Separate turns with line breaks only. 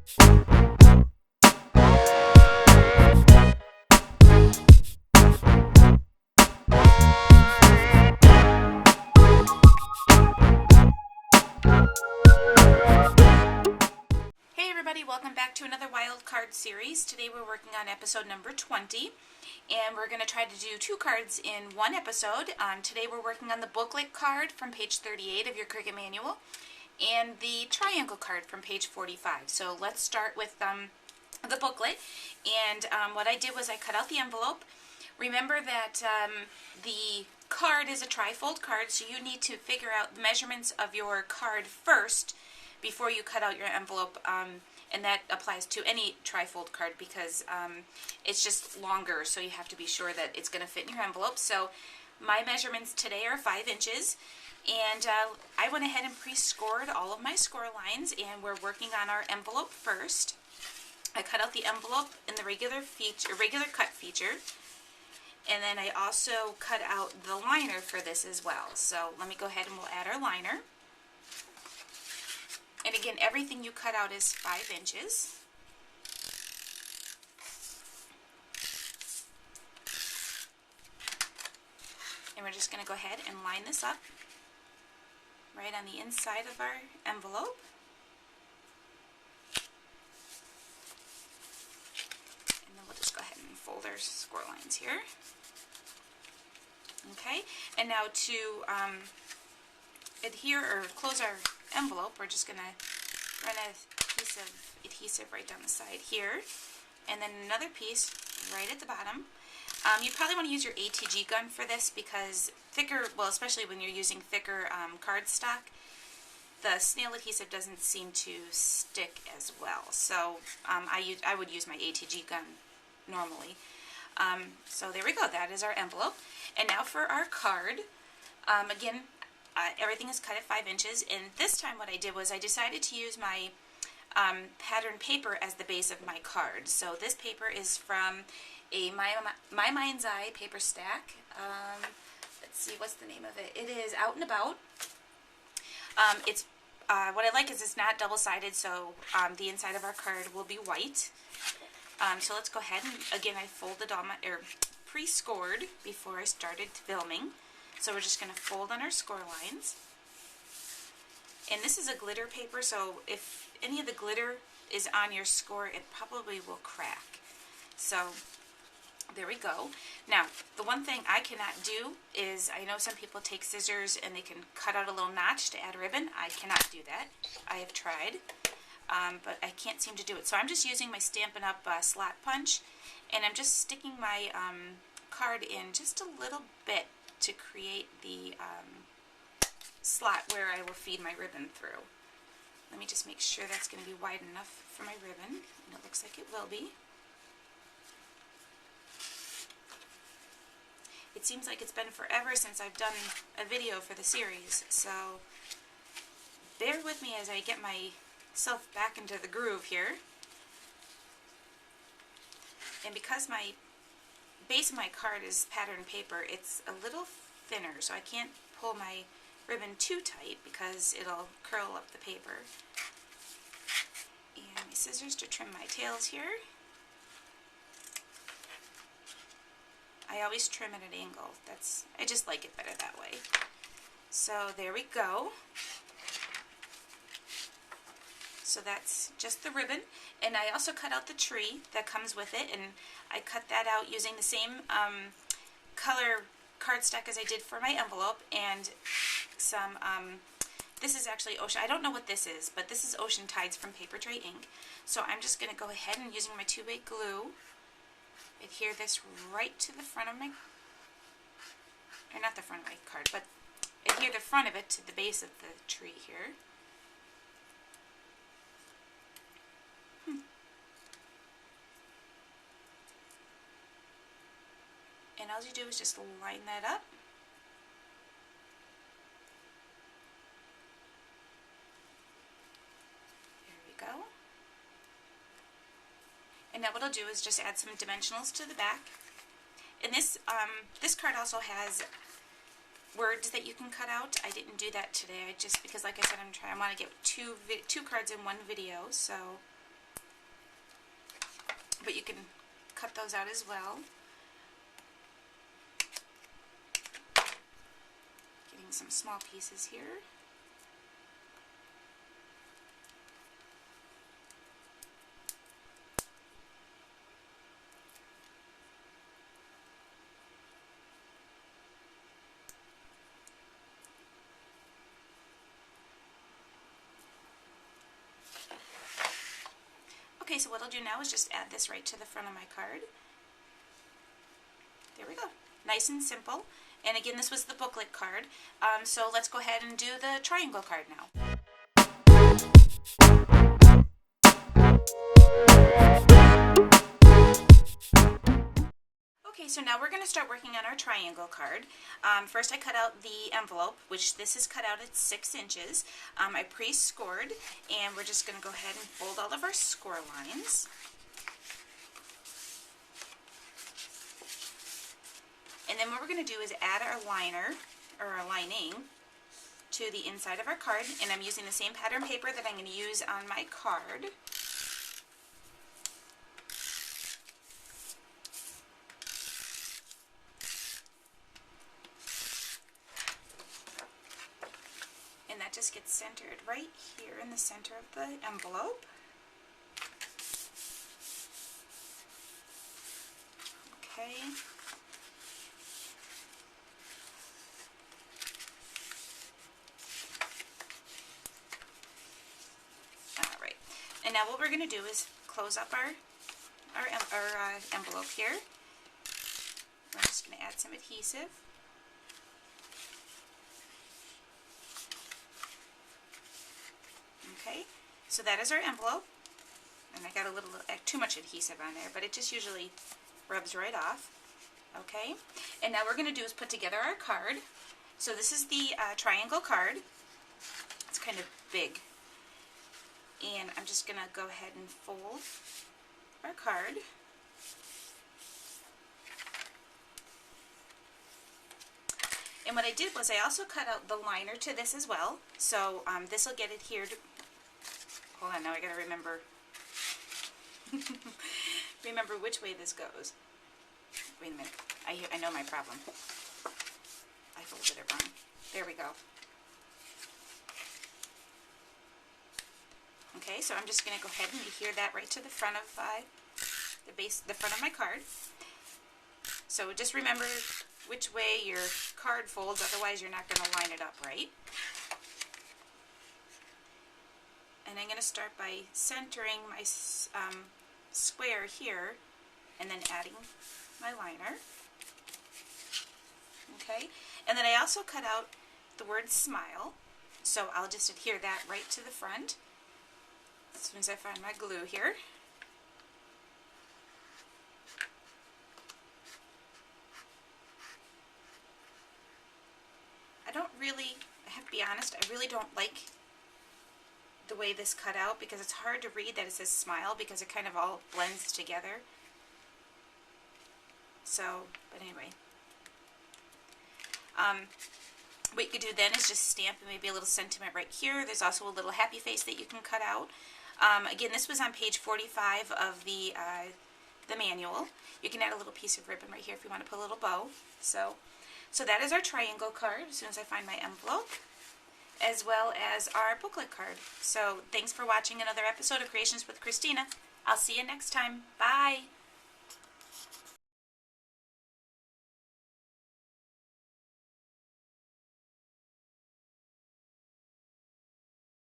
Hey everybody, welcome back to another wild card series. Today we're working on episode number 20, and we're going to try to do 2 cards in one episode. Today we're working on the booklet card from page 38 of your Cricut manual and the triangle card from page 45. So let's start with the booklet. And what I did was I cut out the envelope. Remember that the card is a trifold card, so you need to figure out the measurements of your card first before you cut out your envelope, and that applies to any trifold card because it's just longer, so you have to be sure that it's going to fit in your envelope. So my measurements today are 5 inches, and I went ahead and pre-scored all of my score lines, and we're working on our envelope first. I cut out the envelope in the regular cut feature, and then I also cut out the liner for this as well. So let me go ahead and we'll add our liner. And again, everything you cut out is 5 inches. And we're just going to go ahead and line this up right on the inside of our envelope. And then we'll just go ahead and fold our score lines here. Okay, and now to adhere or close our envelope, we're just going to run adhesive right down the side here, and then another piece right at the bottom. You probably want to use your ATG gun for this because thicker, well, especially when you're using thicker cardstock, the snail adhesive doesn't seem to stick as well. So I would use my ATG gun normally. So there we go. That is our envelope. And now for our card. Again, everything is cut at 5 inches, and this time what I did was I decided to use my pattern paper as the base of my card. So this paper is from a My Mind's Eye paper stack. Let's see, what's the name of it? It is Out and About. It's what I like is it's not double-sided, so the inside of our card will be white. So let's go ahead and again I folded all my pre-scored before I started filming. So we're just going to fold on our score lines. And this is a glitter paper, so if any of the glitter is on your score, it probably will crack. So there we go. Now, the one thing I cannot do is, I know some people take scissors and they can cut out a little notch to add ribbon. I cannot do that. I have tried, but I can't seem to do it. So I'm just using my Stampin' Up! Slot punch, and I'm just sticking my card in just a little bit to create the slot where I will feed my ribbon through. Let me just make sure that's going to be wide enough for my ribbon, and it looks like it will be. It seems like it's been forever since I've done a video for the series, so bear with me as I get myself back into the groove here. And because my base of my card is pattern paper, it's a little thinner, so I can't pull my ribbon too tight because it'll curl up the paper. And my scissors to trim my tails here. I always trim at an angle. I just like it better that way. So there we go. So that's just the ribbon, and I also cut out the tree that comes with it, and I cut that out using the same color cardstock as I did for my envelope, and some, this is actually Ocean, I don't know what this is, but this is Ocean Tides from Paper Tray Ink. So I'm just going to go ahead and using my 2-way glue, adhere this right to the front of my, or not the front of my card, but adhere the front of it to the base of the tree here. And all you do is just line that up. There we go. And now what I'll do is just add some dimensionals to the back. And this this card also has words that you can cut out. I didn't do that today, just because, like I said, I want to get two cards in one video. So but you can cut those out as well. Getting some small pieces here. Okay, so what I'll do now is just add this right to the front of my card. There we go. Nice and simple. And again, this was the booklet card. So let's go ahead and do the triangle card now. Okay, so now we're going to start working on our triangle card. First I cut out the envelope, which this is cut out at 6 inches. I pre-scored, and we're just going to go ahead and fold all of our score lines. And then what we're going to do is add our liner, or our lining, to the inside of our card. And I'm using the same pattern paper that I'm going to use on my card. And that just gets centered right here in the center of the envelope. Okay. Alright. And now what we're going to do is close up our envelope here. We're just going to add some adhesive. Okay, so that is our envelope, and I got a little too much adhesive on there, but it just usually rubs right off. Okay, and now we're going to do is put together our card. So this is the triangle card. It's kind of big, and I'm just going to go ahead and fold our card. And what I did was I also cut out the liner to this as well, so this will get adhered. Hold on, now I gotta remember which way this goes. Wait a minute, I know my problem. I folded it wrong. There we go. Okay, so I'm just gonna go ahead and adhere that right to the front of the front of my card. So just remember which way your card folds, otherwise you're not going to line it up right. And I'm going to start by centering my square here and then adding my liner. Okay, and then I also cut out the word smile, so I'll just adhere that right to the front as soon as I find my glue here. I have to be honest, I really don't like the way this cut out because it's hard to read that it says smile because it kind of all blends together. So, but anyway. What you could do then is just stamp maybe a little sentiment right here. There's also a little happy face that you can cut out. Again, this was on page 45 of the manual. You can add a little piece of ribbon right here if you want to put a little bow. So that is our triangle card as soon as I find my envelope, as well as our booklet card. So thanks for watching another episode of Creations with Christina. I'll see you next time. Bye!